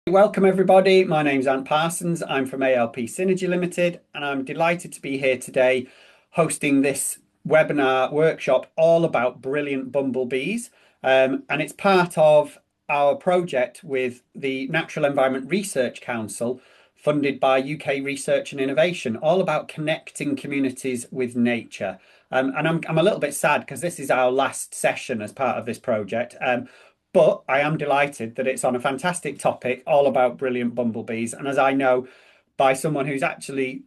Welcome everybody. My name's Ant Parsons. I'm from ALP Synergy Limited, and I'm delighted to be here today hosting this webinar workshop all about brilliant bumblebees. And it's part of our project with the Natural Environment Research Council, funded by UK Research and Innovation, all about connecting communities with nature. And I'm a little bit sad because this is our last session as part of this project. But I am delighted that it's on a fantastic topic, all about brilliant bumblebees. And as I know by someone who's actually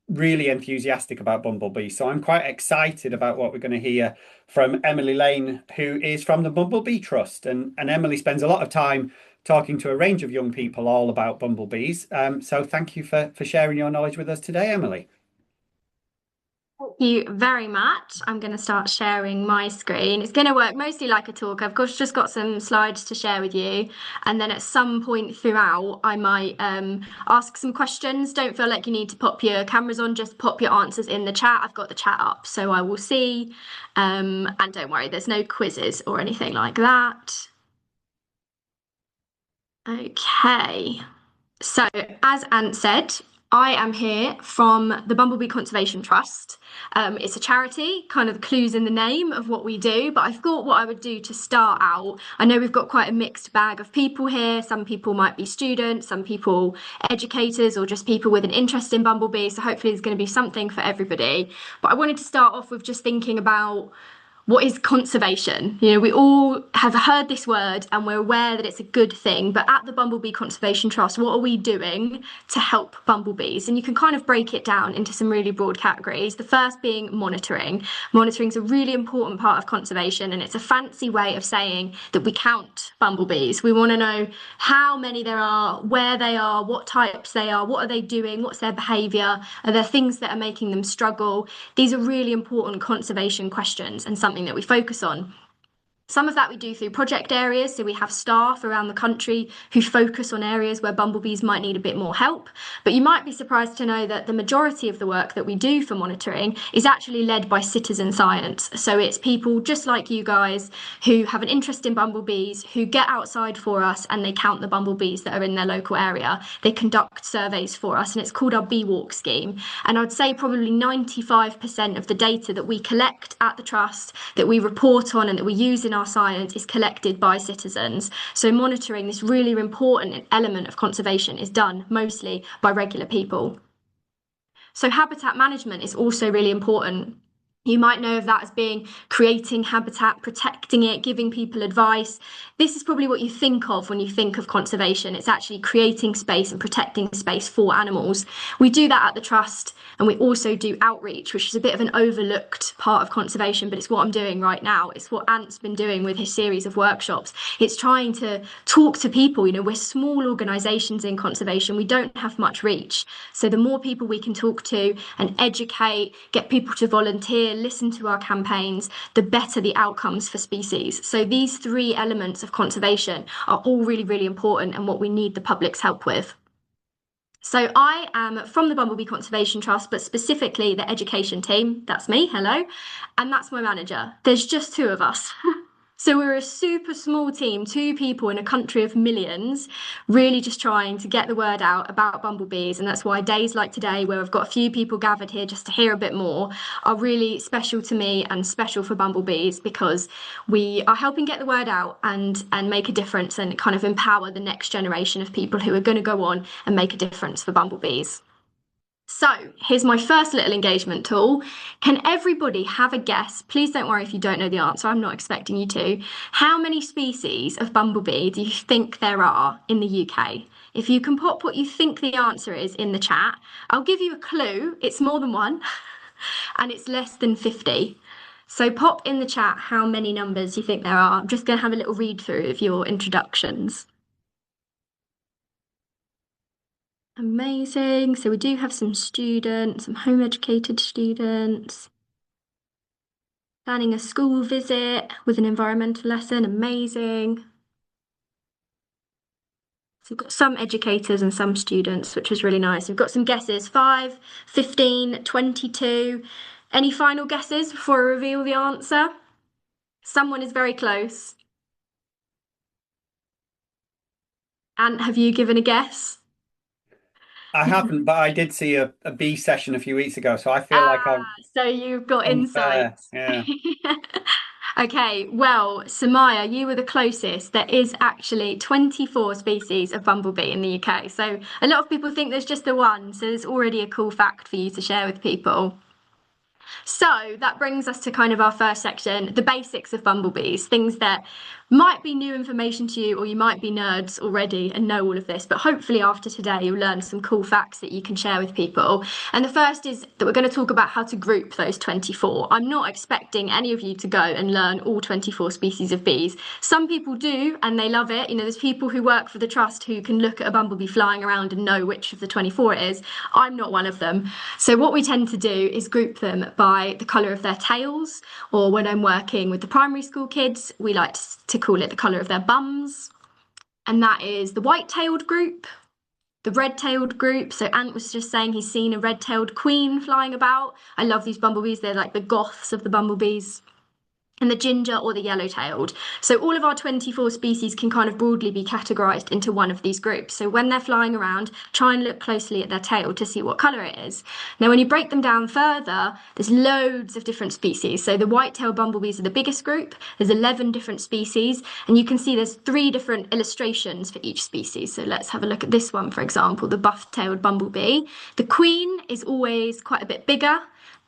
really enthusiastic about bumblebees. So I'm quite excited about what we're going to hear from Emily Lane, who is from the Bumblebee Trust. And Emily spends a lot of time talking to a range of young people all about bumblebees. So thank you for sharing your knowledge with us today, Emily. Thank you very much. I'm going to start sharing my screen. It's going to work mostly like a talk. I've just got some slides to share with you. And then at some point throughout, I might ask some questions. Don't feel like you need to pop your cameras on, just pop your answers in the chat. I've got the chat up, so I will see. And don't worry, there's no quizzes or anything like that. Okay. So, as Ant said, I am here from the Bumblebee Conservation Trust. It's a charity, kind of clues in the name of what we do, but I thought what I would do to start out, I know we've got quite a mixed bag of people here. Some people might be students, some people educators, or just people with an interest in bumblebees. So hopefully there's going to be something for everybody. But I wanted to start off with just thinking about what is conservation? You know, we all have heard this word and we're aware that it's a good thing, but at the Bumblebee Conservation Trust, what are we doing to help bumblebees? And you can kind of break it down into some really broad categories. The first being monitoring. Monitoring is a really important part of conservation, and it's a fancy way of saying that we count bumblebees. We want to know how many there are, where they are, what types they are, what are they doing, what's their behaviour, are there things that are making them struggle? These are really important conservation questions and something that we focus on. Some of that we do through project areas, so we have staff around the country who focus on areas where bumblebees might need a bit more help. But you might be surprised to know that the majority of the work that we do for monitoring is actually led by citizen science. So it's people just like you guys who have an interest in bumblebees, who get outside for us and they count the bumblebees that are in their local area. They conduct surveys for us, and it's called our Bee Walk scheme. And I'd say probably 95% of the data that we collect at the trust, that we report on and that we use in our science is collected by citizens. So monitoring, this really important element of conservation, is done mostly by regular people. So habitat management is also really important. You might know of that as being creating habitat, protecting it, giving people advice. This is probably what you think of when you think of conservation. It's actually creating space and protecting space for animals. We do that at the Trust, and we also do outreach, which is a bit of an overlooked part of conservation, but it's what I'm doing right now. It's what Ant's been doing with his series of workshops. It's trying to talk to people. You know, we're small organisations in conservation. We don't have much reach. So the more people we can talk to and educate, get people to volunteer, listen to our campaigns, the better the outcomes for species. So these three elements of conservation are all really, really important and what we need the public's help with. So I am from the Bumblebee Conservation Trust, but specifically the education team. That's me, hello. And that's my manager. There's just two of us. So we're a super small team, two people in a country of millions, really just trying to get the word out about bumblebees. And that's why days like today, where we've got a few people gathered here just to hear a bit more, are really special to me and special for bumblebees, because we are helping get the word out and make a difference and kind of empower the next generation of people who are going to go on and make a difference for bumblebees. So here's my first little engagement tool. Can everybody have a guess? Please don't worry if you don't know the answer. I'm not expecting you to. How many species of bumblebee do you think there are in the UK? If you can pop what you think the answer is in the chat, I'll give you a clue. It's more than one and it's less than 50. So pop in the chat how many numbers you think there are. I'm just going to have a little read through of your introductions. Amazing. So we do have some students, some home educated students. Planning a school visit with an environmental lesson. Amazing. So we've got some educators and some students, which is really nice. We've got some guesses, 5, 15, 22. Any final guesses before I reveal the answer? Someone is very close. And have you given a guess? I haven't, but I did see a bee session a few weeks ago, so I feel like Ah, I'm so you've got insight. unfair. Yeah. Okay, well, Samaya, you were the closest. There is actually 24 species of bumblebee in the UK. So a lot of people think there's just the one. So there's already a cool fact for you to share with people. So that brings us to kind of our first section, the basics of bumblebees, things that might be new information to you, or you might be nerds already and know all of this, but hopefully after today you'll learn some cool facts that you can share with people. And the first is that we're going to talk about how to group those 24. I'm not expecting any of you to go and learn all 24 species of bees. Some people do and they love it. You know, there's people who work for the trust who can look at a bumblebee flying around and know which of the 24 it is. I'm not one of them. So what we tend to do is group them by the colour of their tails, or when I'm working with the primary school kids, we like to call it the colour of their bums. And that is the white-tailed group, the red-tailed group. So Ant was just saying he's seen a red-tailed queen flying about. I love these bumblebees. They're like the goths of the bumblebees. And the ginger or the yellow-tailed. So all of our 24 species can kind of broadly be categorized into one of these groups. So when they're flying around, try and look closely at their tail to see what color it is. Now, when you break them down further, there's loads of different species. So the white-tailed bumblebees are the biggest group. There's 11 different species, and you can see there's 3 different illustrations for each species. So let's have a look at this one, for example, the buff-tailed bumblebee. The queen is always quite a bit bigger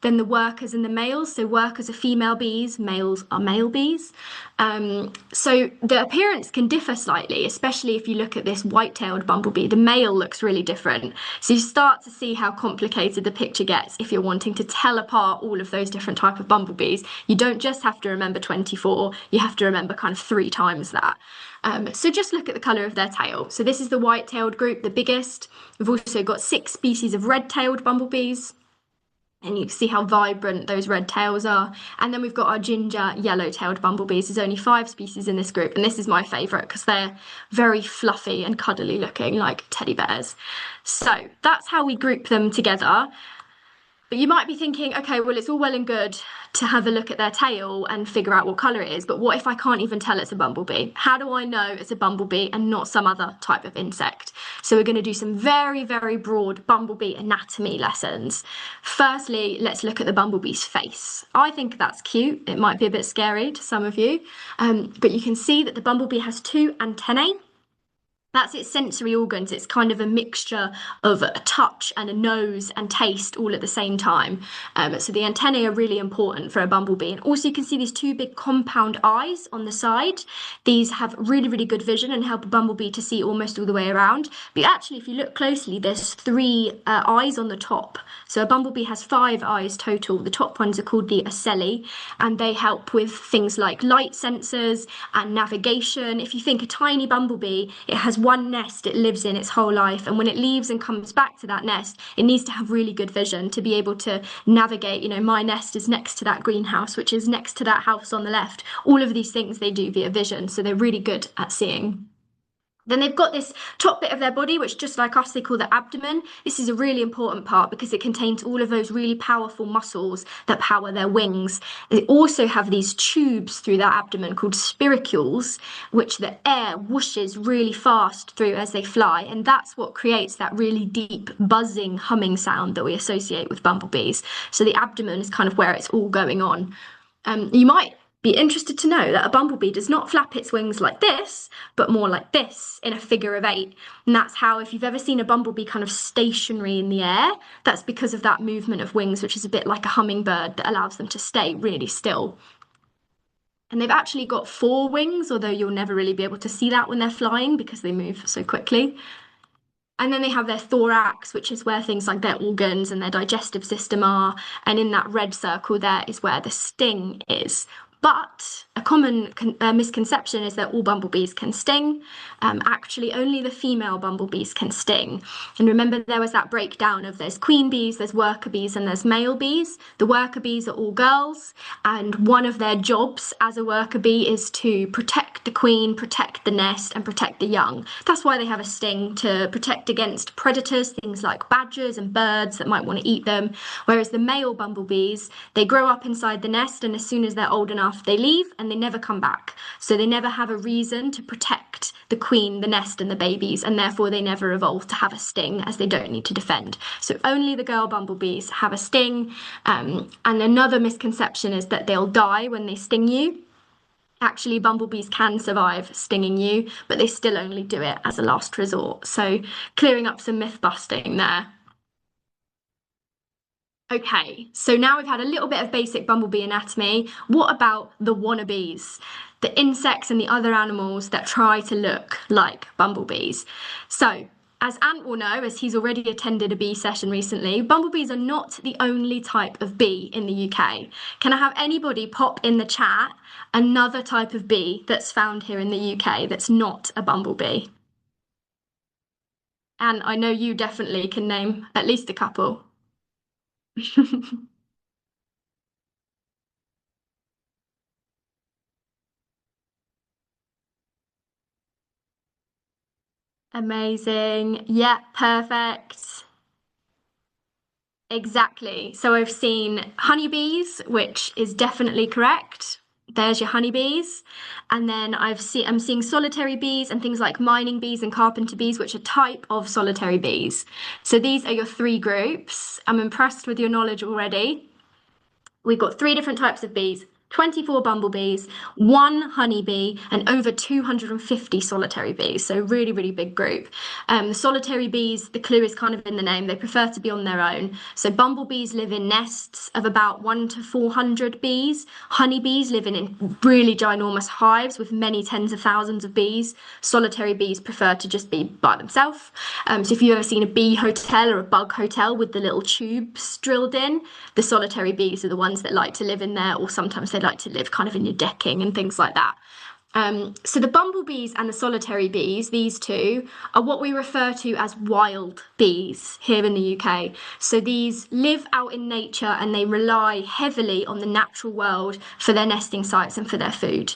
than the workers and the males. So workers are female bees, males are male bees. So the appearance can differ slightly, especially if you look at this white-tailed bumblebee. The male looks really different. So you start to see how complicated the picture gets if you're wanting to tell apart all of those different type of bumblebees. You don't just have to remember 24, you have to remember kind of 3 times that. So just look at the colour of their tail. So this is the white-tailed group, the biggest. We've also got 6 species of red-tailed bumblebees. And you can see how vibrant those red tails are. And then we've got our ginger yellow-tailed bumblebees. There's only 5 species in this group, and this is my favourite because they're very fluffy and cuddly looking, like teddy bears. So that's how we group them together. But you might be thinking, okay, well, it's all well and good to have a look at their tail and figure out what colour it is, but what if I can't even tell it's a bumblebee? How do I know it's a bumblebee and not some other type of insect? So we're going to do some very, very broad bumblebee anatomy lessons. Firstly, let's look at the bumblebee's face. I think that's cute. It might be a bit scary to some of you, but you can see that the bumblebee has 2 antennae. That's its sensory organs. It's kind of a mixture of a touch and a nose and taste all at the same time. So the antennae are really important for a bumblebee. And also you can see these 2 big compound eyes on the side. These have really, really good vision and help a bumblebee to see almost all the way around. But actually, if you look closely, there's 3 eyes on the top. So a bumblebee has 5 eyes total. The top ones are called the ocelli, and they help with things like light sensors and navigation. If you think a tiny bumblebee, it has one nest it lives in its whole life, and when it leaves and comes back to that nest, it needs to have really good vision to be able to navigate. You know, my nest is next to that greenhouse, which is next to that house on the left. All of these things they do via vision, so they're really good at seeing. Then they've got this top bit of their body, which just like us, they call the abdomen. This is a really important part because it contains all of those really powerful muscles that power their wings. They also have these tubes through their abdomen called spirocheles, which the air whooshes really fast through as they fly. And that's what creates that really deep buzzing, humming sound that we associate with bumblebees. So the abdomen is kind of where it's all going on. You might be interested to know that a bumblebee does not flap its wings like this, but more like this in a figure of 8. And that's how, if you've ever seen a bumblebee kind of stationary in the air, that's because of that movement of wings, which is a bit like a hummingbird that allows them to stay really still. And they've actually got 4 wings, although you'll never really be able to see that when they're flying because they move so quickly. And then they have their thorax, which is where things like their organs and their digestive system are. And in that red circle there is where the sting is. But a common misconception is that all bumblebees can sting. Actually, only the female bumblebees can sting. And remember, there was that breakdown of there's queen bees, there's worker bees, and there's male bees. The worker bees are all girls, and one of their jobs as a worker bee is to protect the queen, protect the nest, and protect the young. That's why they have a sting, to protect against predators, things like badgers and birds that might want to eat them. Whereas the male bumblebees, they grow up inside the nest, and as soon as they're old enough, enough, they leave and they never come back. So they never have a reason to protect the queen, the nest, and the babies, and therefore they never evolve to have a sting, as they don't need to defend. So only the girl bumblebees have a sting. And another misconception is that they'll die when they sting you. Actually, bumblebees can survive stinging you, but they still only do it as a last resort. So clearing up some myth busting there. Okay, so now we've had a little bit of basic bumblebee anatomy. What about the wannabes? The insects and the other animals that try to look like bumblebees. So, as Ant will know, as he's already attended a bee session recently, bumblebees are not the only type of bee in the UK. Can I have anybody pop in the chat another type of bee that's found here in the UK that's not a bumblebee? And I know you definitely can name at least a couple. Amazing. Yeah, perfect. Exactly. So I've seen honeybees, which is definitely correct. There's your honeybees. And then I'm seeing solitary bees and things like mining bees and carpenter bees, which are type of solitary bees. So these are your three groups. I'm impressed with your knowledge already. We've got three different types of bees. 24 bumblebees, one honeybee, and over 250 solitary bees. So really, really big group. The solitary bees, the clue is kind of in the name. They prefer to be on their own. So bumblebees live in nests of about 1 to 400 bees. Honeybees live in really ginormous hives with many tens of thousands of bees. Solitary bees prefer to just be by themselves. So if you've ever seen a bee hotel or a bug hotel with the little tubes drilled in, the solitary bees are the ones that like to live in there, or sometimes they like to live kind of in your decking and things like that. So the bumblebees and the solitary bees, these two, are what we refer to as wild bees here in the UK. So these live out in nature and they rely heavily on the natural world for their nesting sites and for their food.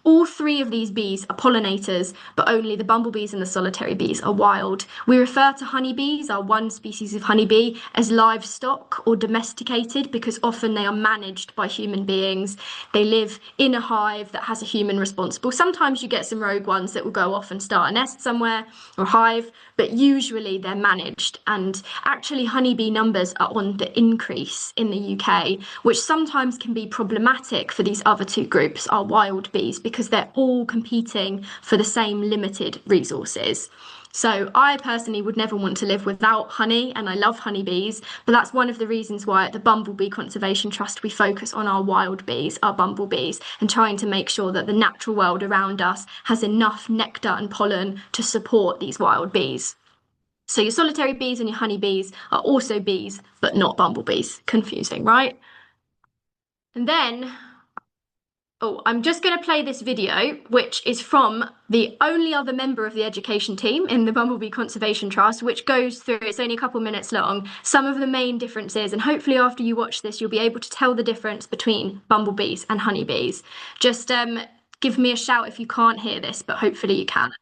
All three of these bees are pollinators, but only the bumblebees and the solitary bees are wild. We refer to honeybees, our one species of honeybee, as livestock or domesticated because often they are managed by human beings. They live in a hive that has a human responsible. Sometimes you get some rogue ones that will go off and start a nest somewhere or a hive, but usually they're managed. And actually, honeybee numbers are on the increase in the UK, which sometimes can be problematic for these other two groups, our wild bees, because they're all competing for the same limited resources. So I personally would never want to live without honey, and I love honeybees, but that's one of the reasons why at the Bumblebee Conservation Trust we focus on our wild bees, our bumblebees, and trying to make sure that the natural world around us has enough nectar and pollen to support these wild bees. So your solitary bees and your honeybees are also bees, but not bumblebees. Confusing, right? And then I'm just going to play this video, which is from the only other member of the education team in the Bumblebee Conservation Trust, which goes through, it's only a couple minutes long, some of the main differences. And hopefully after you watch this, you'll be able to tell the difference between bumblebees and honeybees. Just give me a shout if you can't hear this, but hopefully you can.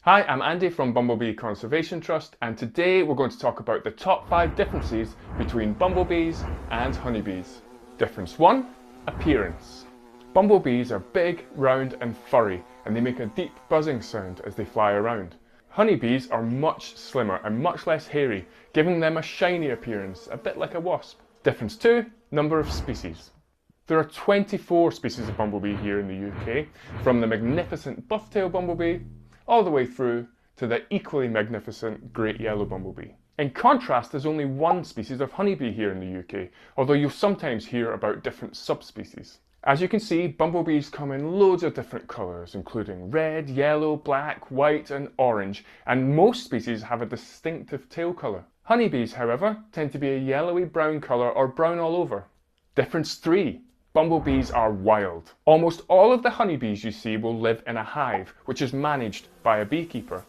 Hi, I'm Andy from Bumblebee Conservation Trust, and today we're going to talk about the top 5 differences between bumblebees and honeybees. Difference 1. Appearance. Bumblebees are big, round and furry, and they make a deep buzzing sound as they fly around. Honeybees are much slimmer and much less hairy, giving them a shiny appearance, a bit like a wasp. Difference 2. Number of species. There are 24 species of bumblebee here in the UK, from the magnificent buff-tailed bumblebee all the way through to the equally magnificent great yellow bumblebee. In contrast, there's only one species of honeybee here in the UK, although you'll sometimes hear about different subspecies. As you can see, bumblebees come in loads of different colours, including red, yellow, black, white and orange, and most species have a distinctive tail colour. Honeybees, however, tend to be a yellowy brown colour or brown all over. Difference 3. Bumblebees are wild. Almost all of the honeybees you see will live in a hive, which is managed by a beekeeper.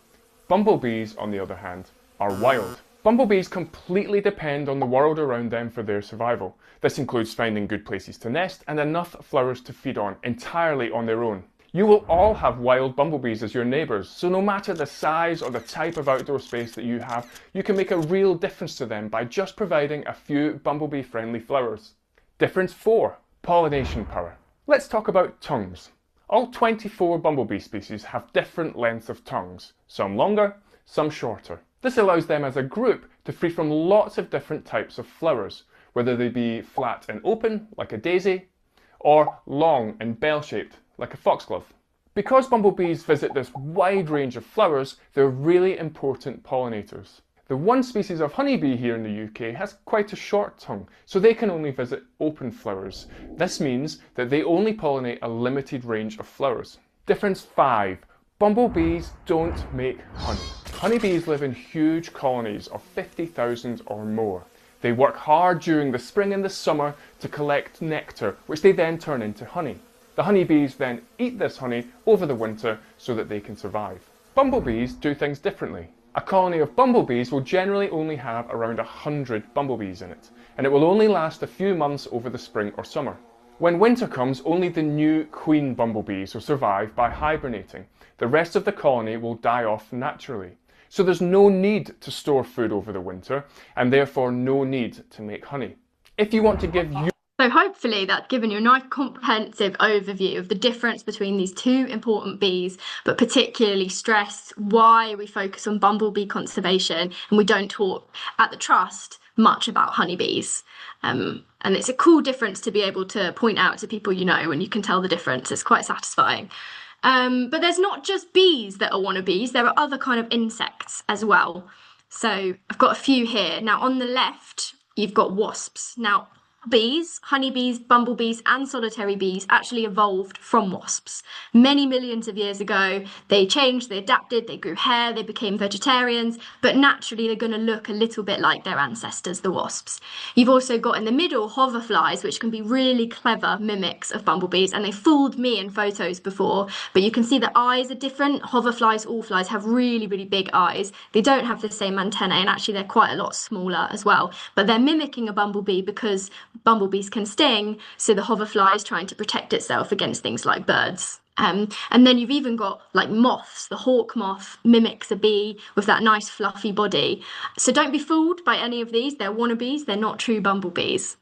Bumblebees, on the other hand, are wild. Bumblebees completely depend on the world around them for their survival. This includes finding good places to nest and enough flowers to feed on, entirely on their own. You will all have wild bumblebees as your neighbours, so no matter the size or the type of outdoor space that you have, you can make a real difference to them by just providing a few bumblebee-friendly flowers. Difference 4. pollination power. Let's talk about tongues. All 24 bumblebee species have different lengths of tongues, some longer, some shorter. This allows them as a group to feed from lots of different types of flowers, whether they be flat and open, like a daisy, or long and bell-shaped, like a foxglove. Because bumblebees visit this wide range of flowers, they're really important pollinators. The one species of honeybee here in the UK has quite a short tongue, so they can only visit open flowers. This means that they only pollinate a limited range of flowers. Difference 5. Bumblebees don't make honey. Honeybees live in huge colonies of 50,000 or more. They work hard during the spring and the summer to collect nectar, which they then turn into honey. The honeybees then eat this honey over the winter so that they can survive. Bumblebees do things differently. A colony of bumblebees will generally only have around 100 bumblebees in it, and it will only last a few months over the spring or summer. When winter comes, only the new queen bumblebees will survive by hibernating. The rest of the colony will die off naturally. So there's no need to store food over the winter, and therefore no need to make honey. If you want to give you So hopefully that's given you a nice comprehensive overview of the difference between these two important bees, but particularly stressed why we focus on bumblebee conservation and we don't talk at the Trust much about honeybees. And it's a cool difference to be able to point out to people you know, and you can tell the difference. It's quite satisfying. But there's not just bees that are wannabes, there are other kind of insects as well. So I've got a few here. Now on the left, you've got wasps. Now bees, honeybees, bumblebees and solitary bees actually evolved from wasps. Many millions of years ago, they changed, they adapted, they grew hair, they became vegetarians, but naturally they're going to look a little bit like their ancestors, the wasps. You've also got in the middle hoverflies, which can be really clever mimics of bumblebees, and they fooled me in photos before, but you can see the eyes are different. Hoverflies, all flies have really, really big eyes. They don't have the same antennae, and actually they're quite a lot smaller as well, but they're mimicking a bumblebee because bumblebees can sting, so the hoverfly is trying to protect itself against things like birds. And then you've even got like moths. The hawk moth mimics a bee with that nice fluffy body. So don't be fooled by any of these. They're wannabes, they're not true bumblebees.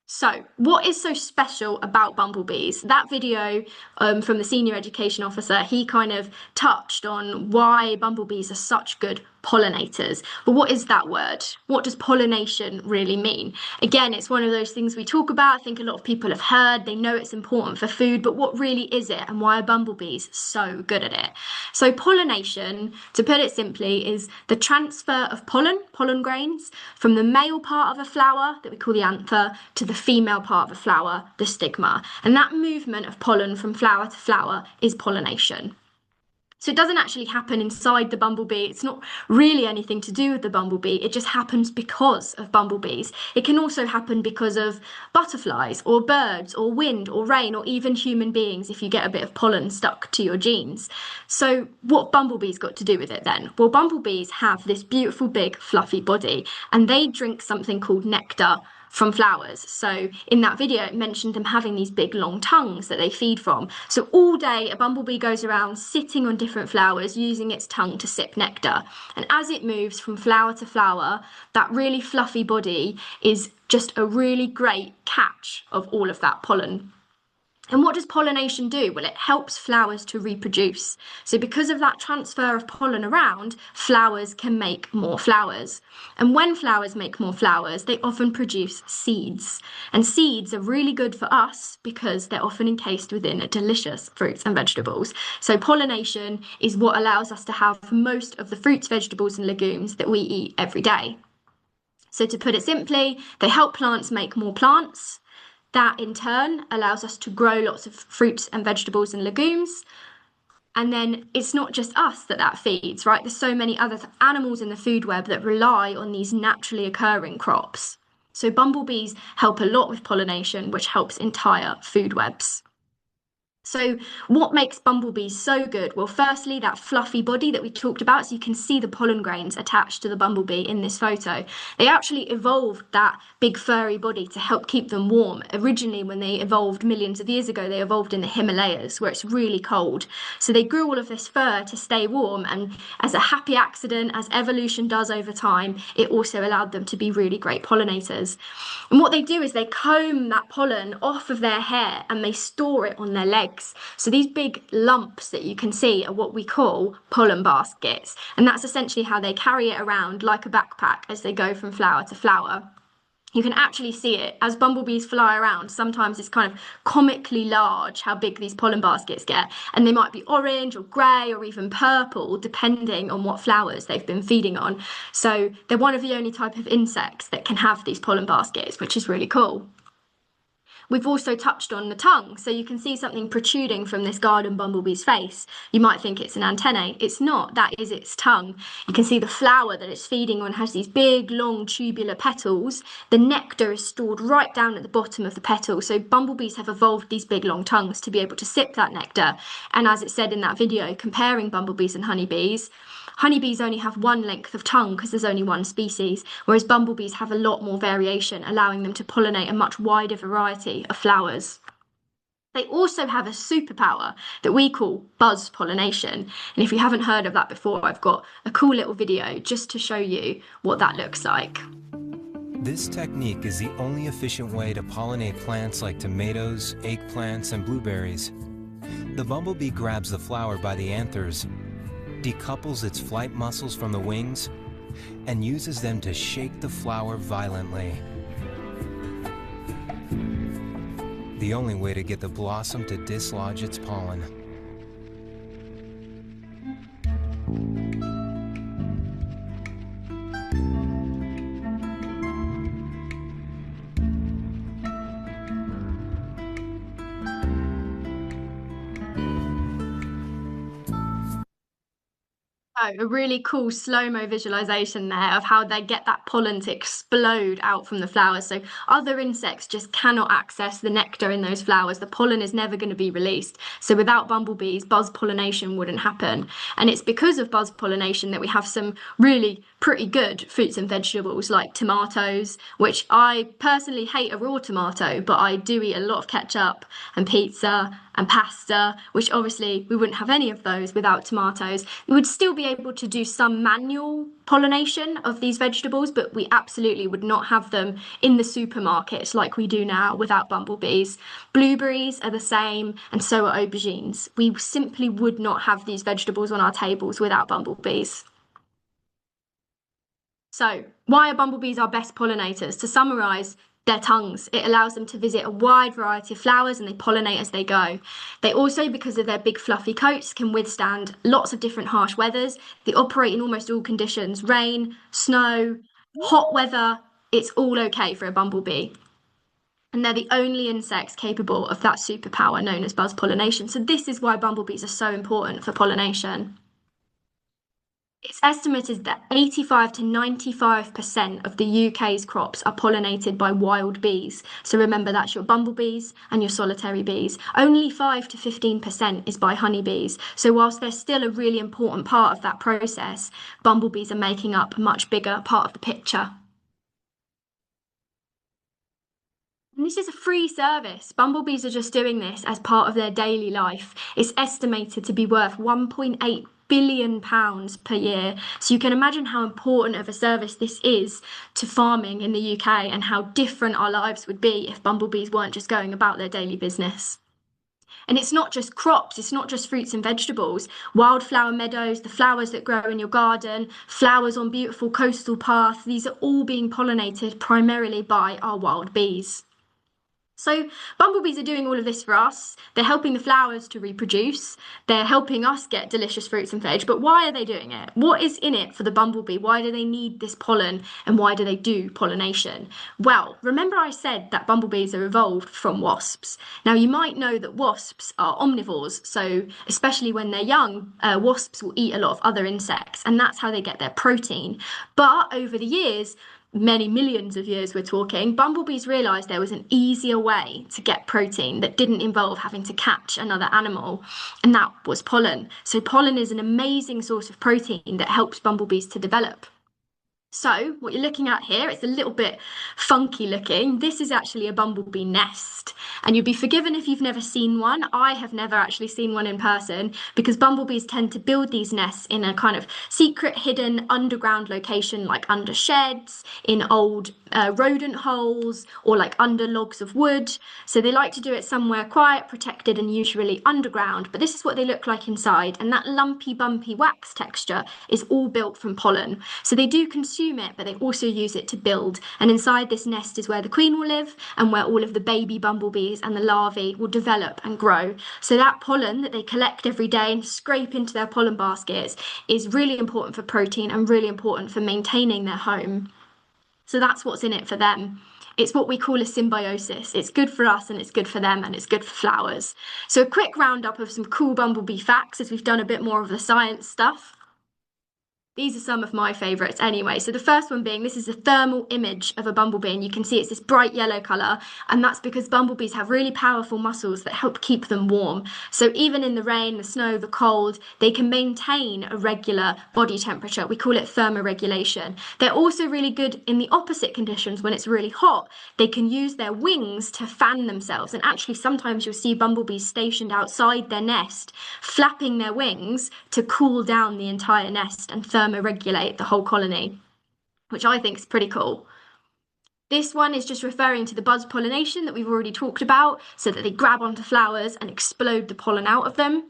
So, what is so special about bumblebees? That video from the senior education officer, he kind of touched on why bumblebees are such good pollinators. But what is that word? What does pollination really mean? Again, it's one of those things we talk about. I think a lot of people have heard, they know it's important for food, but what really is it and why are bumblebees so good at it? So pollination, to put it simply, is the transfer of pollen grains, from the male part of a flower that we call the anther to the female part of a flower, the stigma. And that movement of pollen from flower to flower is pollination. So it doesn't actually happen inside the bumblebee. It's not really anything to do with the bumblebee. It just happens because of bumblebees. It can also happen because of butterflies or birds or wind or rain or even human beings if you get a bit of pollen stuck to your jeans. So what bumblebees got to do with it then? Well, bumblebees have this beautiful big fluffy body and they drink something called nectar from flowers. So in that video, it mentioned them having these big long tongues that they feed from. So all day, a bumblebee goes around sitting on different flowers, using its tongue to sip nectar. And as it moves from flower to flower, that really fluffy body is just a really great catch of all of that pollen. And what does pollination do? Well, it helps flowers to reproduce. So because of that transfer of pollen around, flowers can make more flowers. And when flowers make more flowers, they often produce seeds. And seeds are really good for us because they're often encased within delicious fruits and vegetables. So pollination is what allows us to have most of the fruits, vegetables, and legumes that we eat every day. So to put it simply, they help plants make more plants. That in turn allows us to grow lots of fruits and vegetables and legumes. And then it's not just us that feeds, right? There's so many other animals in the food web that rely on these naturally occurring crops. So bumblebees help a lot with pollination, which helps entire food webs. So what makes bumblebees so good? Well, firstly, that fluffy body that we talked about, so you can see the pollen grains attached to the bumblebee in this photo. They actually evolved that big furry body to help keep them warm. Originally, when they evolved millions of years ago, they evolved in the Himalayas where it's really cold. So they grew all of this fur to stay warm, and as a happy accident, as evolution does over time, it also allowed them to be really great pollinators. And what they do is they comb that pollen off of their hair and they store it on their legs. So these big lumps that you can see are what we call pollen baskets. And that's essentially how they carry it around like a backpack as they go from flower to flower. You can actually see it as bumblebees fly around. Sometimes it's kind of comically large how big these pollen baskets get. And they might be orange or grey or even purple, depending on what flowers they've been feeding on. So they're one of the only type of insects that can have these pollen baskets, which is really cool. We've also touched on the tongue, so you can see something protruding from this garden bumblebee's face. You might think it's an antennae. It's not, that is its tongue. You can see the flower that it's feeding on has these big, long, tubular petals. The nectar is stored right down at the bottom of the petal, so bumblebees have evolved these big, long tongues to be able to sip that nectar. And as it said in that video, comparing bumblebees and honeybees, honeybees only have one length of tongue because there's only one species, whereas bumblebees have a lot more variation, allowing them to pollinate a much wider variety of flowers. They also have a superpower that we call buzz pollination. And if you haven't heard of that before, I've got a cool little video just to show you what that looks like. This technique is the only efficient way to pollinate plants like tomatoes, eggplants, and blueberries. The bumblebee grabs the flower by the anthers, decouples its flight muscles from the wings, and uses them to shake the flower violently. The only way to get the blossom to dislodge its pollen. Oh, a really cool slow-mo visualization there of how they get that pollen to explode out from the flowers. So other insects just cannot access the nectar in those flowers. The pollen is never going to be released. So without bumblebees, buzz pollination wouldn't happen. And it's because of buzz pollination that we have some really pretty good fruits and vegetables like tomatoes, which I personally hate a raw tomato, but I do eat a lot of ketchup and pizza and pasta, which obviously we wouldn't have any of those without tomatoes. We would still be able to do some manual pollination of these vegetables, but we absolutely would not have them in the supermarkets like we do now without bumblebees. Blueberries are the same, and so are aubergines. We simply would not have these vegetables on our tables without bumblebees. So, why are bumblebees our best pollinators? To summarise, their tongues. It allows them to visit a wide variety of flowers and they pollinate as they go. They also, because of their big fluffy coats, can withstand lots of different harsh weathers. They operate in almost all conditions: rain, snow, hot weather. It's all okay for a bumblebee. And they're the only insects capable of that superpower known as buzz pollination. So this is why bumblebees are so important for pollination. It's estimated that 85 to 95% of the UK's crops are pollinated by wild bees. So remember, that's your bumblebees and your solitary bees. Only 5 to 15% is by honeybees. So whilst they're still a really important part of that process, bumblebees are making up a much bigger part of the picture. And this is a free service. Bumblebees are just doing this as part of their daily life. It's estimated to be worth £1.8 billion per year. So you can imagine how important of a service this is to farming in the UK and how different our lives would be if bumblebees weren't just going about their daily business. And it's not just crops, it's not just fruits and vegetables. Wildflower meadows, the flowers that grow in your garden, flowers on beautiful coastal paths, these are all being pollinated primarily by our wild bees. So bumblebees are doing all of this for us. They're helping the flowers to reproduce. They're helping us get delicious fruits and veg. But why are they doing it? What is in it for the bumblebee? Why do they need this pollen? And why do they do pollination? Well, remember I said that bumblebees are evolved from wasps. Now you might know that wasps are omnivores. So especially when they're young, wasps will eat a lot of other insects. And that's how they get their protein. But over the years, many millions of years we're talking, bumblebees realized there was an easier way to get protein that didn't involve having to catch another animal, and that was pollen. So pollen is an amazing source of protein that helps bumblebees to develop. So what you're looking at here, it's a little bit funky looking. This is actually a bumblebee nest, and you'll be forgiven if you've never seen one. I have never actually seen one in person because bumblebees tend to build these nests in a kind of secret, hidden, underground location, like under sheds, in old rodent holes, or like under logs of wood. So they like to do it somewhere quiet, protected, and usually underground. But this is what they look like inside, and that lumpy, bumpy wax texture is all built from pollen. So they do consume it, but they also use it to build. And inside this nest is where the queen will live and where all of the baby bumblebees and the larvae will develop and grow. So that pollen that they collect every day and scrape into their pollen baskets is really important for protein and really important for maintaining their home. So that's what's in it for them. It's what we call a symbiosis. It's good for us and it's good for them and it's good for flowers. So a quick roundup of some cool bumblebee facts as we've done a bit more of the science stuff. These are some of my favourites anyway. So the first one being, this is a thermal image of a bumblebee, and you can see it's this bright yellow colour, and that's because bumblebees have really powerful muscles that help keep them warm. So even in the rain, the snow, the cold, they can maintain a regular body temperature. We call it thermoregulation. They're also really good in the opposite conditions when it's really hot. They can use their wings to fan themselves, and actually sometimes you'll see bumblebees stationed outside their nest, flapping their wings to cool down the entire nest and thermoregulate the whole colony, which I think is pretty cool. This one is just referring to the buzz pollination that we've already talked about, so that they grab onto flowers and explode the pollen out of them.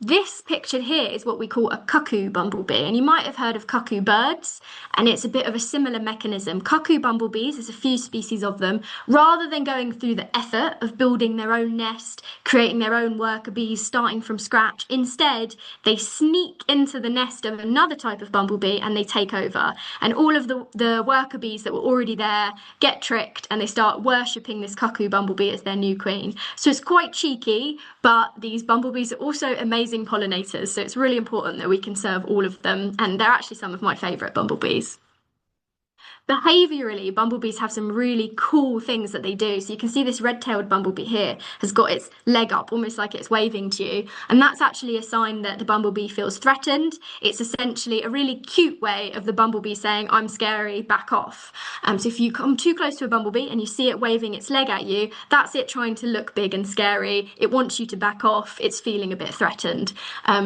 This pictured here is what we call a cuckoo bumblebee, and you might have heard of cuckoo birds, and it's a bit of a similar mechanism. Cuckoo bumblebees, there's a few species of them, rather than going through the effort of building their own nest, creating their own worker bees, starting from scratch, instead they sneak into the nest of another type of bumblebee and they take over. And all of the worker bees that were already there get tricked and they start worshipping this cuckoo bumblebee as their new queen. So it's quite cheeky, but these bumblebees are also amazing pollinators, so it's really important that we conserve all of them, and they're actually some of my favourite bumblebees. Behaviourally, bumblebees have some really cool things that they do. So you can see this red-tailed bumblebee here has got its leg up, almost like it's waving to you. And that's actually a sign that the bumblebee feels threatened. It's essentially a really cute way of the bumblebee saying, I'm scary, back off. So if you come too close to a bumblebee and you see it waving its leg at you, that's it trying to look big and scary. It wants you to back off. It's feeling a bit threatened.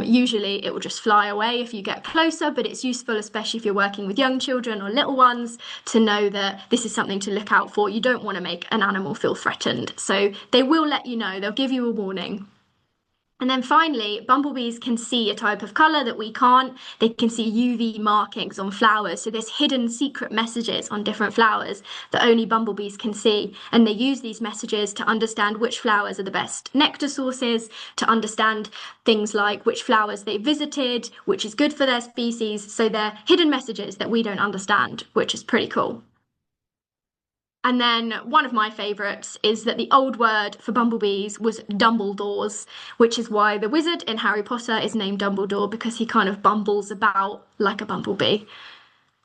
Usually it will just fly away if you get closer, but it's useful, especially if you're working with young children or little ones, to know that this is something to look out for. You don't want to make an animal feel threatened. So they will let you know, they'll give you a warning. And then finally, bumblebees can see a type of colour that we can't. They can see UV markings on flowers. So there's hidden secret messages on different flowers that only bumblebees can see. And they use these messages to understand which flowers are the best nectar sources, to understand things like which flowers they visited, which is good for their species. So they're hidden messages that we don't understand, which is pretty cool. And then one of my favourites is that the old word for bumblebees was Dumbledores, which is why the wizard in Harry Potter is named Dumbledore, because he kind of bumbles about like a bumblebee.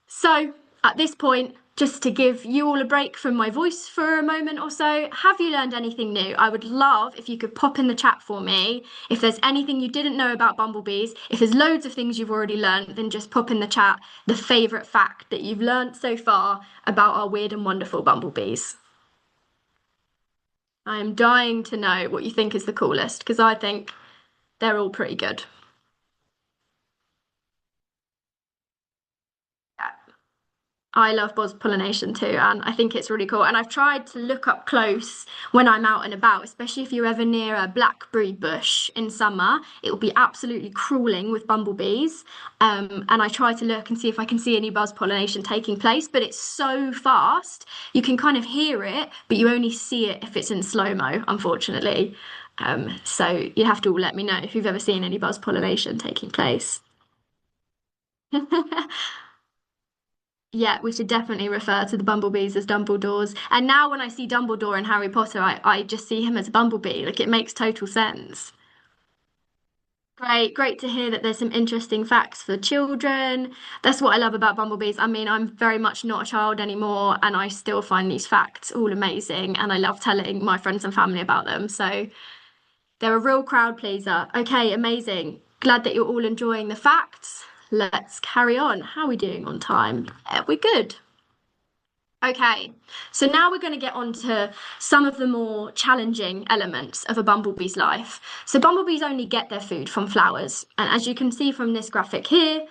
So at this point, just to give you all a break from my voice for a moment or so, have you learned anything new? I would love if you could pop in the chat for me. If there's anything you didn't know about bumblebees, if there's loads of things you've already learned, then just pop in the chat the favourite fact that you've learned so far about our weird and wonderful bumblebees. I am dying to know what you think is the coolest, because I think they're all pretty good. I love buzz pollination too, and I think it's really cool. And I've tried to look up close when I'm out and about, especially if you're ever near a blackberry bush in summer. It will be absolutely crawling with bumblebees. And I try to look and see if I can see any buzz pollination taking place, but it's so fast. You can kind of hear it, but you only see it if it's in slow-mo, unfortunately. So you have to all let me know if you've ever seen any buzz pollination taking place. Yeah, we should definitely refer to the bumblebees as Dumbledores. And now when I see Dumbledore in Harry Potter, I just see him as a bumblebee. Like, it makes total sense. Great to hear that there's some interesting facts for children. That's what I love about bumblebees. I mean, I'm very much not a child anymore, and I still find these facts all amazing, and I love telling my friends and family about them. So they're a real crowd pleaser. Okay, amazing. Glad that you're all enjoying the facts. Let's carry on. How are we doing on time? We're good. Okay, so now we're going to get on to some of the more challenging elements of a bumblebee's life. So bumblebees only get their food from flowers, and as you can see from this graphic here,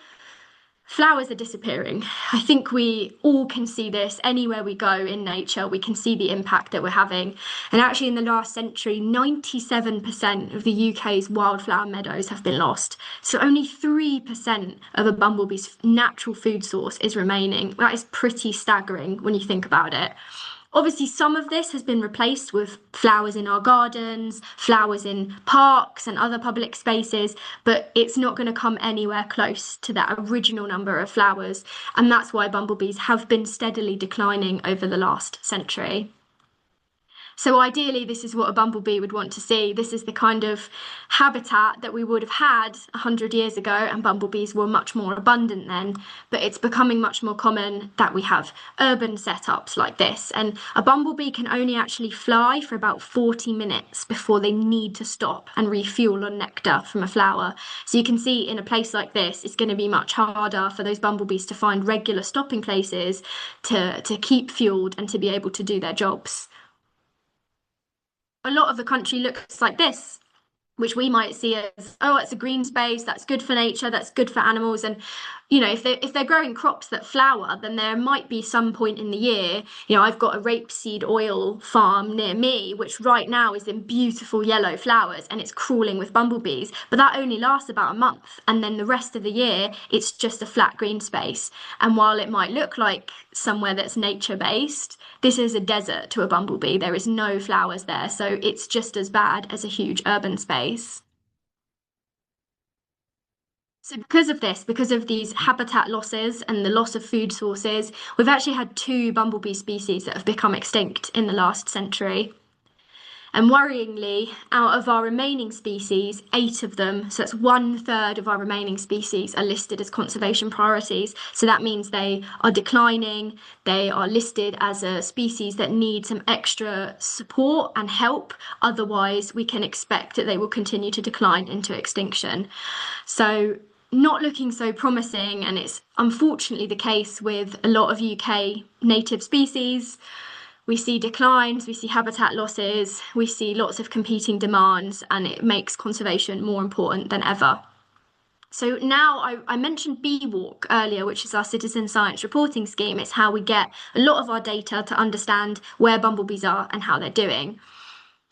flowers are disappearing. I think we all can see this anywhere we go in nature. We can see the impact that we're having. And actually, in the last century, 97% of the UK's wildflower meadows have been lost. So only 3% of a bumblebee's natural food source is remaining. That is pretty staggering when you think about it. Obviously, some of this has been replaced with flowers in our gardens, flowers in parks and other public spaces, but it's not going to come anywhere close to that original number of flowers. And that's why bumblebees have been steadily declining over the last century. So ideally, this is what a bumblebee would want to see. This is the kind of habitat that we would have had 100 years ago, and bumblebees were much more abundant then. But it's becoming much more common that we have urban setups like this. And a bumblebee can only actually fly for about 40 minutes before they need to stop and refuel on nectar from a flower. So you can see in a place like this, it's going to be much harder for those bumblebees to find regular stopping places to keep fueled and to be able to do their jobs. A lot of the country looks like this, which we might see as, oh, it's a green space, that's good for nature, that's good for animals. And, you know, if they're growing crops that flower, then there might be some point in the year, you know, I've got a rapeseed oil farm near me, which right now is in beautiful yellow flowers and it's crawling with bumblebees, but that only lasts about a month. And then the rest of the year, it's just a flat green space. And while it might look like somewhere that's nature-based, this is a desert to a bumblebee. There is no flowers there, so it's just as bad as a huge urban space. So because of this, because of these habitat losses and the loss of food sources, we've actually had 2 bumblebee species that have become extinct in the last century. And worryingly, out of our remaining species, 8 of them, so that's 1/3 of our remaining species, are listed as conservation priorities. So that means they are declining, they are listed as a species that need some extra support and help. Otherwise, we can expect that they will continue to decline into extinction. So not looking so promising, and it's unfortunately the case with a lot of UK native species. We see declines, we see habitat losses, we see lots of competing demands, and it makes conservation more important than ever. So now I mentioned Bee Walk earlier, which is our citizen science reporting scheme. It's how we get a lot of our data to understand where bumblebees are and how they're doing.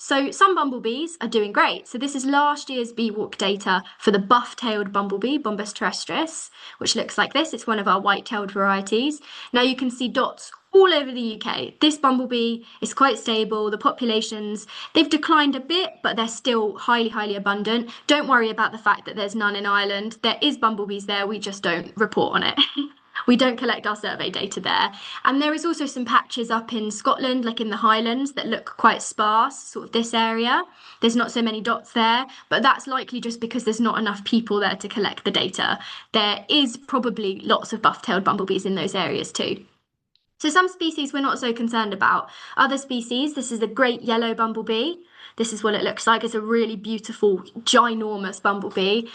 So some bumblebees are doing great. So this is last year's Bee Walk data for the buff-tailed bumblebee, Bombus terrestris, which looks like this. It's one of our white-tailed varieties. Now you can see dots all over the UK. This bumblebee is quite stable. The populations, they've declined a bit, but they're still highly abundant. Don't worry about the fact that there's none in Ireland. There is bumblebees there, we just don't report on it. We don't collect our survey data there. And there is also some patches up in Scotland, like in the Highlands, that look quite sparse, sort of this area. There's not so many dots there, but that's likely just because there's not enough people there to collect the data. There is probably lots of buff-tailed bumblebees in those areas too. So some species we're not so concerned about. Other species, this is the great yellow bumblebee. This is what it looks like. It's a really beautiful, ginormous bumblebee.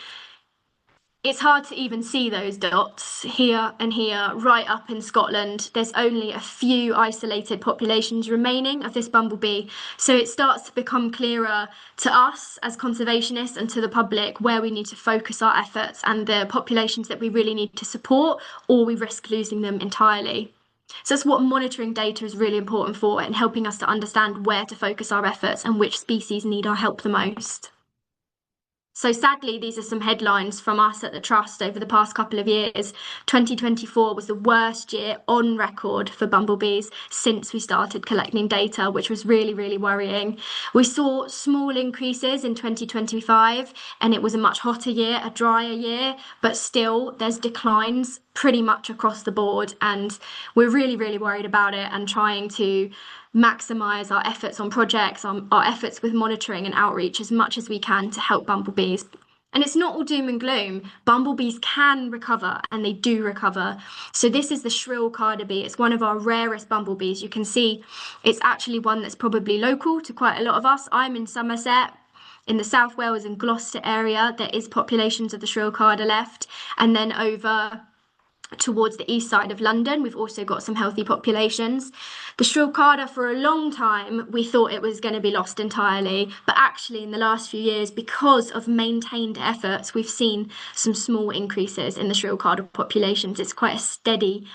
It's hard to even see those dots here and here, right up in Scotland. There's only a few isolated populations remaining of this bumblebee. So it starts to become clearer to us as conservationists and to the public where we need to focus our efforts and the populations that we really need to support, or we risk losing them entirely. So that's what monitoring data is really important for, and helping us to understand where to focus our efforts and which species need our help the most. So sadly, these are some headlines from us at the Trust over the past couple of years. 2024 was the worst year on record for bumblebees since we started collecting data, which was really worrying. We saw small increases in 2025, and it was a much hotter year, a drier year, but still there's declines pretty much across the board, and we're really worried about it and trying to maximise our efforts on projects, our efforts with monitoring and outreach as much as we can to help bumblebees. And it's not all doom and gloom. Bumblebees can recover, and they do recover. So this is the shrill cardabee. It's one of our rarest bumblebees. You can see it's actually one that's probably local to quite a lot of us. I'm in Somerset. In the South Wales and Gloucester area, there is populations of the shrill carder left. And then over towards the east side of London, we've also got some healthy populations. The shrill carder, for a long time, we thought it was going to be lost entirely, but actually in the last few years, because of maintained efforts, we've seen some small increases in the shrill carder populations. It's quite a steady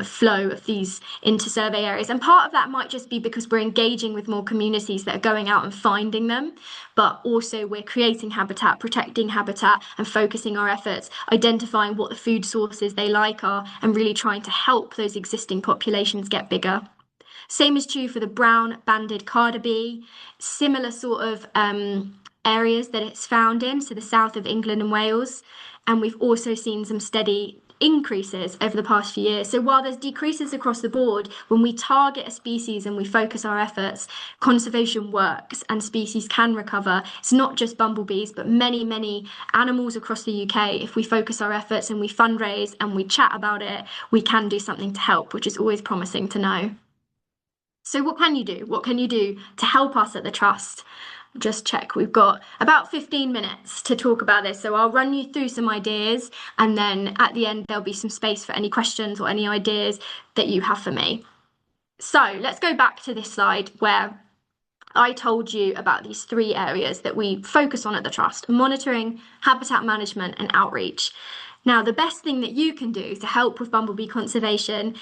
flow of these into survey areas, and part of that might just be because we're engaging with more communities that are going out and finding them, but also we're creating habitat, protecting habitat, and focusing our efforts, identifying what the food sources they like are, and really trying to help those existing populations get bigger. Same is true for the brown banded cardabee, similar sort of areas that it's found in, so the south of England and Wales. And we've also seen some steady increases over the past few years. So while there's decreases across the board, when we target a species and we focus our efforts, conservation works and species can recover. It's not just bumblebees, but many, many animals across the UK. If we focus our efforts and we fundraise and we chat about it, we can do something to help, which is always promising to know. So what can you do? What can you do to help us at the Trust? Just check, we've got about 15 minutes to talk about this. So I'll run you through some ideas, and then at the end there'll be some space for any questions or any ideas that you have for me. So let's go back to this slide where I told you about these 3 areas that we focus on at the Trust: monitoring, habitat management, and outreach. Now, the best thing that you can do to help with bumblebee conservation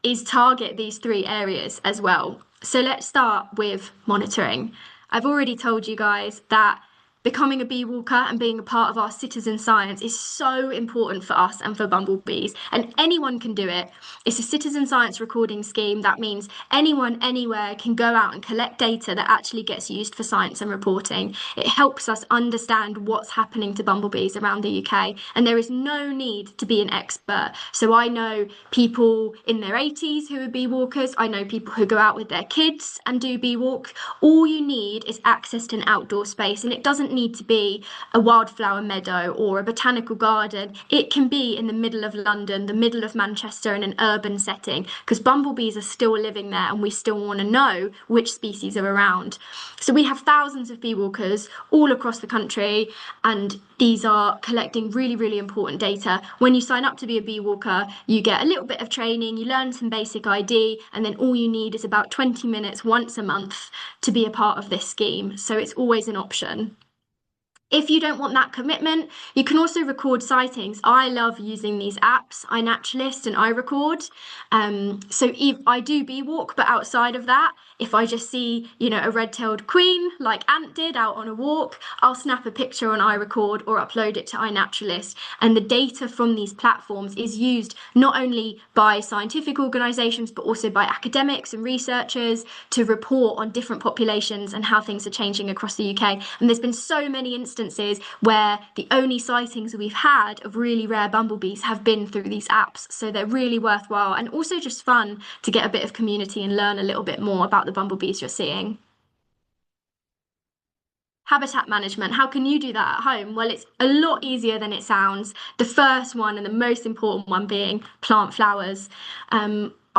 is target these 3 areas as well. So let's start with monitoring. I've already told you guys that becoming a bee walker and being a part of our citizen science is so important for us and for bumblebees, and anyone can do it. It's a citizen science recording scheme. That means anyone, anywhere can go out and collect data that actually gets used for science and reporting. It helps us understand what's happening to bumblebees around the UK, and there is no need to be an expert. So I know people in their 80s who are bee walkers. I know people who go out with their kids and do bee walk. All you need is access to an outdoor space, and it doesn't need to be a wildflower meadow or a botanical garden. It can be in the middle of London, the middle of Manchester, in an urban setting, because bumblebees are still living there and we still want to know which species are around. So we have thousands of bee walkers all across the country, and these are collecting really, really important data. When you sign up to be a bee walker, you get a little bit of training, you learn some basic ID, and then all you need is about 20 minutes once a month to be a part of this scheme. So it's always an option. If you don't want that commitment, you can also record sightings. I love using these apps, iNaturalist and iRecord. So I do bee walk, but outside of that, if I just see, a red-tailed queen like Ant did out on a walk, I'll snap a picture on iRecord or upload it to iNaturalist. And the data from these platforms is used not only by scientific organisations, but also by academics and researchers to report on different populations and how things are changing across the UK. And there's been so many instances where the only sightings we've had of really rare bumblebees have been through these apps. So they're really worthwhile and also just fun to get a bit of community and learn a little bit more about the bumblebees you're seeing. Habitat management, how can you do that at home? Well, it's a lot easier than it sounds. The first one and the most important one being plant flowers.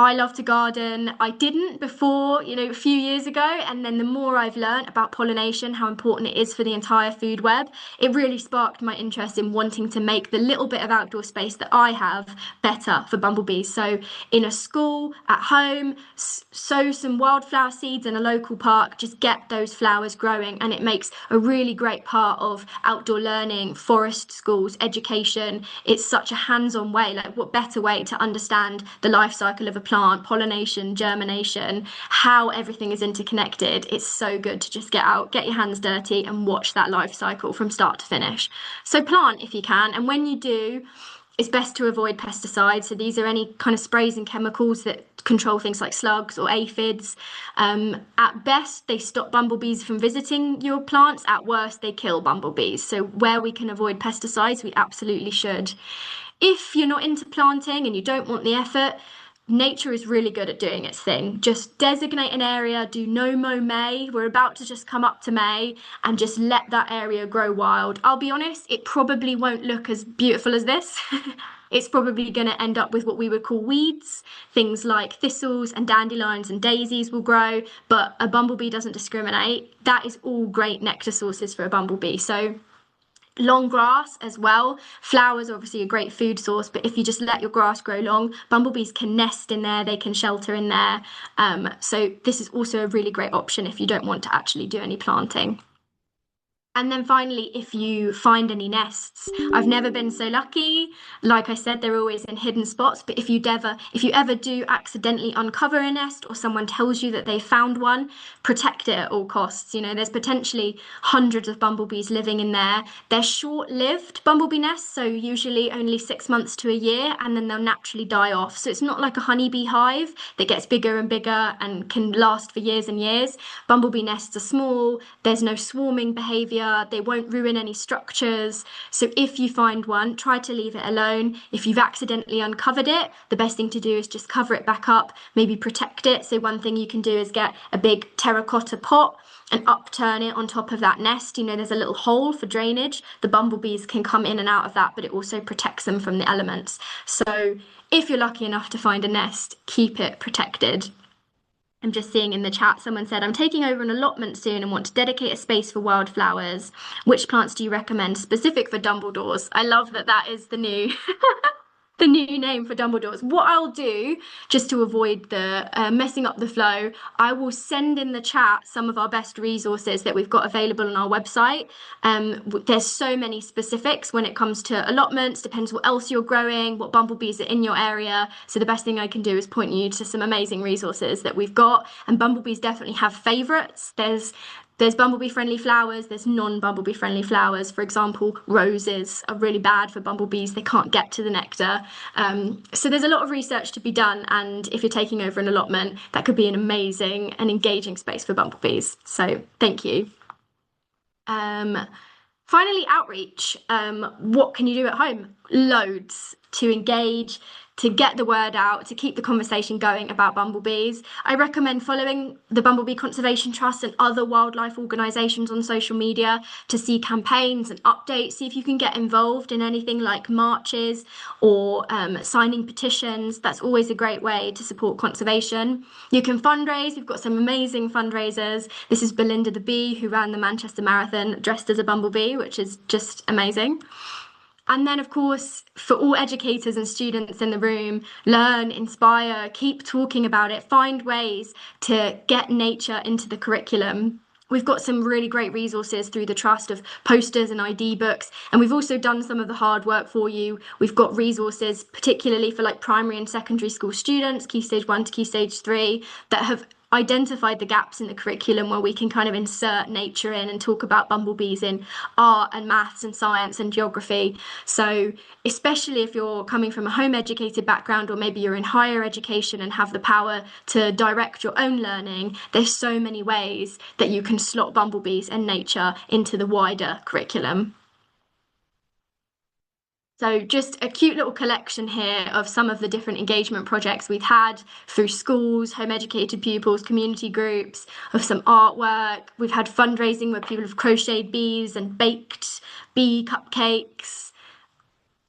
I love to garden. I didn't before, a few years ago. And then the more I've learned about pollination, how important it is for the entire food web, it really sparked my interest in wanting to make the little bit of outdoor space that I have better for bumblebees. So in a school, at home, sow some wildflower seeds in a local park, just get those flowers growing. And it makes a really great part of outdoor learning, forest schools, education. It's such a hands-on way. Like, what better way to understand the life cycle of a plant, pollination, germination, how everything is interconnected. It's so good to just get out, get your hands dirty and watch that life cycle from start to finish. So plant if you can, and when you do, it's best to avoid pesticides. So these are any kind of sprays and chemicals that control things like slugs or aphids. At best, they stop bumblebees from visiting your plants. At worst, they kill bumblebees. So where we can avoid pesticides, we absolutely should. If you're not into planting and you don't want the effort, nature is really good at doing its thing. Just designate an area, do no mow May. We're about to just come up to May and just let that area grow wild. I'll be honest, it probably won't look as beautiful as this. It's probably going to end up with what we would call weeds. Things like thistles and dandelions and daisies will grow, but a bumblebee doesn't discriminate. That is all great nectar sources for a bumblebee. So long grass as well. Flowers are obviously a great food source, but if you just let your grass grow long, bumblebees can nest in there, they can shelter in there. So this is also a really great option if you don't want to actually do any planting. And then finally, if you find any nests, I've never been so lucky. Like I said, they're always in hidden spots. But if you ever do accidentally uncover a nest or someone tells you that they found one, protect it at all costs. You know, there's potentially hundreds of bumblebees living in there. They're short-lived bumblebee nests, so usually only 6 months to a year, and then they'll naturally die off. So it's not like a honeybee hive that gets bigger and bigger and can last for years and years. Bumblebee nests are small. There's no swarming behavior. They won't ruin any structures. So if you find one, try to leave it alone. If you've accidentally uncovered it, the best thing to do is just cover it back up, maybe protect it. So one thing you can do is get a big terracotta pot and upturn it on top of that nest. You know, there's a little hole for drainage. The bumblebees can come in and out of that, but it also protects them from the elements. So if you're lucky enough to find a nest, keep it protected. I'm just seeing in the chat, someone said, I'm taking over an allotment soon and want to dedicate a space for wildflowers. Which plants do you recommend specific for Dumbledores? I love that that is the new the new name for Dumbledores. What I'll do, just to avoid the messing up the flow, I will send in the chat some of our best resources that we've got available on our website. There's so many specifics when it comes to allotments, depends what else you're growing, what bumblebees are in your area. So the best thing I can do is point you to some amazing resources that we've got. And bumblebees definitely have favourites. There's bumblebee friendly flowers, there's non-bumblebee friendly flowers. For example, roses are really bad for bumblebees, they can't get to the nectar. So there's a lot of research to be done, and if you're taking over an allotment, that could be an amazing and engaging space for bumblebees. So thank you. Finally, outreach. What can you do at home? Loads to engage, to get the word out, to keep the conversation going about bumblebees. I recommend following the Bumblebee Conservation Trust and other wildlife organisations on social media to see campaigns and updates, see if you can get involved in anything like marches or signing petitions. That's always a great way to support conservation. You can fundraise. We've got some amazing fundraisers. This is Belinda the Bee, who ran the Manchester Marathon dressed as a bumblebee, which is just amazing. And then, of course, for all educators and students in the room, learn, inspire, keep talking about it, find ways to get nature into the curriculum. We've got some really great resources through the Trust of posters and ID books, and we've also done some of the hard work for you. We've got resources, particularly for like primary and secondary school students, Key Stage 1 to Key Stage 3, that have identified the gaps in the curriculum where we can kind of insert nature in and talk about bumblebees in art and maths and science and geography. So especially if you're coming from a home educated background, or maybe you're in higher education and have the power to direct your own learning, there's so many ways that you can slot bumblebees and nature into the wider curriculum. So just a cute little collection here of some of the different engagement projects we've had through schools, home educated pupils, community groups, of some artwork. We've had fundraising where people have crocheted bees and baked bee cupcakes.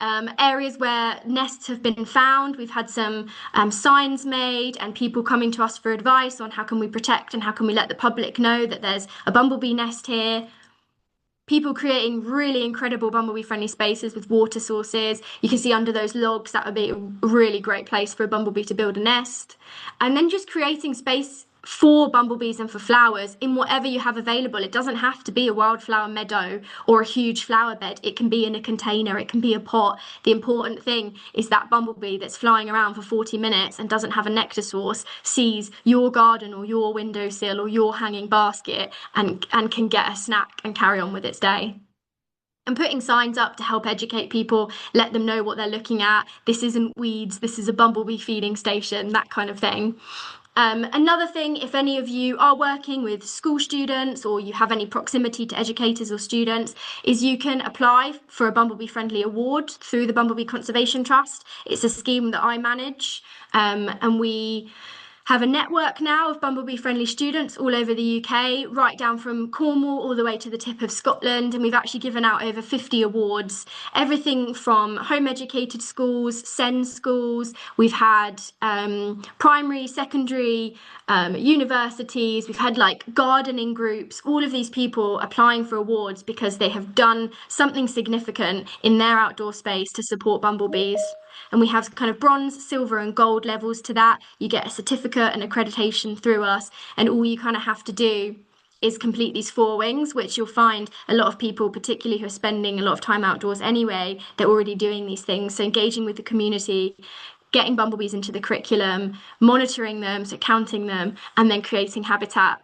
Areas where nests have been found, we've had some signs made and people coming to us for advice on how can we protect and how can we let the public know that there's a bumblebee nest here. People creating really incredible bumblebee friendly spaces with water sources. You can see under those logs, that would be a really great place for a bumblebee to build a nest. And then just creating space for bumblebees and for flowers in whatever you have available. It doesn't have to be a wildflower meadow or a huge flower bed. It can be in a container, it can be a pot. The important thing is that bumblebee that's flying around for 40 minutes and doesn't have a nectar source sees your garden or your windowsill or your hanging basket and can get a snack and carry on with its day. And putting signs up to help educate people, let them know what they're looking at. This isn't weeds, this is a bumblebee feeding station, that kind of thing. Another thing, if any of you are working with school students or you have any proximity to educators or students, is you can apply for a Bumblebee Friendly Award through the Bumblebee Conservation Trust. It's a scheme that I manage, and we have a network now of Bumblebee friendly students all over the UK, right down from Cornwall all the way to the tip of Scotland. And we've actually given out over 50 awards, everything from home educated schools, SEND schools. We've had primary, secondary, universities. We've had like gardening groups, all of these people applying for awards because they have done something significant in their outdoor space to support bumblebees. And we have kind of bronze, silver, and gold levels to that. You get a certificate and accreditation through us, and all you kind of have to do is complete these 4 wings, which you'll find a lot of people, particularly who are spending a lot of time outdoors anyway, they're already doing these things. So engaging with the community, getting bumblebees into the curriculum, monitoring them, so counting them, and then creating habitat.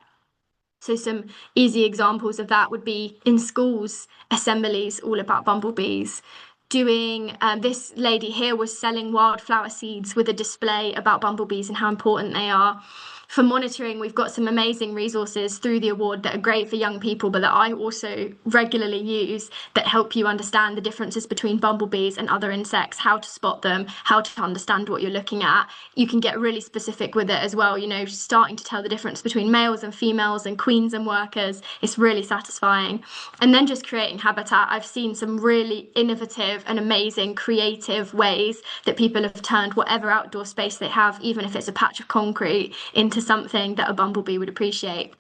So some easy examples of that would be in schools, assemblies all about bumblebees. Doing this lady here was selling wildflower seeds with a display about bumblebees and how important they are. For monitoring, we've got some amazing resources through the award that are great for young people, but that I also regularly use that help you understand the differences between bumblebees and other insects, how to spot them, how to understand what you're looking at. You can get really specific with it as well, you know, starting to tell the difference between males and females and queens and workers. It's really satisfying. And then just creating habitat. I've seen some really innovative and amazing creative ways that people have turned whatever outdoor space they have, even if it's a patch of concrete, into something that a bumblebee would appreciate.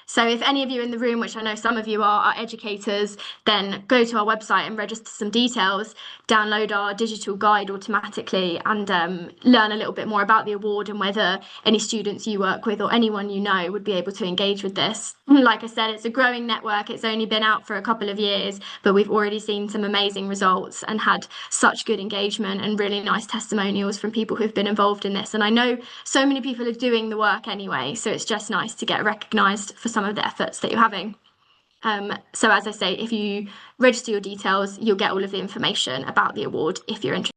So if any of you in the room, which I know some of you are educators, then go to our website and register some details, download our digital guide automatically, and learn a little bit more about the award and whether any students you work with or anyone you know would be able to engage with this. Like I said, it's a growing network. It's only been out for a couple of years, but we've already seen some amazing results and had such good engagement and really nice testimonials from people who've been involved in this. And I know so many people are doing the work anyway, so it's just nice to get recognised for some of the efforts that you're having. So as I say, if you register your details, you'll get all of the information about the award if you're interested.